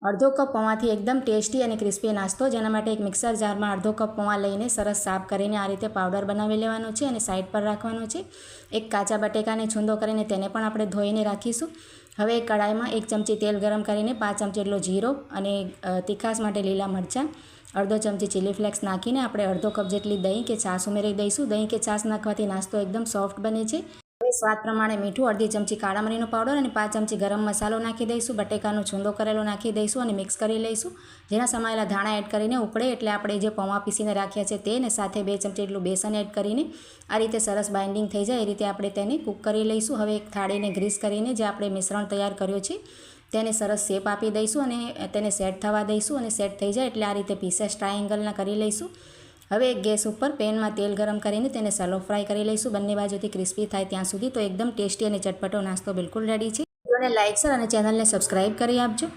અડધો કપ પૌવાથી એકદમ ટેસ્ટી અને ક્રિસ્પી નાસ્તો, જેના માટે એક મિક્સર જારમાં અડધો કપ પૌવા લઈને સરસ સાફ કરીને આ રીતે પાવડર બનાવી લેવાનો છે અને સાઈડ પર રાખવાનો છે. એક કાચા બટેકાને છૂંદો કરીને તેને પણ આપણે ધોઈને રાખીશું. હવે એક કડાઈમાં 1 ચમચી તેલ ગરમ કરીને 5 ચમચી જેટલો જીરો અને તીખાશ માટે લીલા મરચાં, અડધો ચમચી ચીલી ફ્લેક્સ નાખીને આપણે અડધો કપ જેટલી દહીં કે છાશ ઉમેરી દઈશું. દહીં કે છાશ નાખવાથી નાસ્તો એકદમ સોફ્ટ બને છે. હવે સ્વાદ પ્રમાણે મીઠું, અડધી ચમચી કાળા મરીનો પાવડર અને 5 ચમચી ગરમ મસાલો નાખી દઈશું. બટેકાનો છૂંદો કરેલો નાખી દઈશું અને મિક્સ કરી લઈશું. જેના સમાયેલા ધાણા એડ કરીને ઉકળે એટલે આપણે જે પૌવા પીસીને રાખ્યા છે તેને સાથે 2 ચમચી જેટલું બેસન એડ કરીને આ રીતે સરસ બાઇન્ડિંગ થઈ જાય એ રીતે આપણે તેને કૂક કરી લઈશું. હવે એક થાળીને ગ્રીસ કરીને જે આપણે મિશ્રણ તૈયાર કર્યો છે તેને સરસ શેપ આપી દઈશું અને તેને સેટ થવા દઈશું. અને સેટ થઈ જાય એટલે આ રીતે પીસેસ ટ્રાયેંગલના કરી લઈશું. હવે એક ગેસ ઉપર પેનમાં તેલ ગરમ કરીને તેને સેલો ફ્રાય કરી લઈશું, બંને બાજુથી ક્રિસ્પી થાય ત્યાં સુધી. તો એકદમ ટેસ્ટી અને ચટપટો નાસ્તો બિલકુલ રેડી છે. વિડીયોને લાઇક, શેર અને ચેનલને સબસ્ક્રાઈબ કરી આપજો.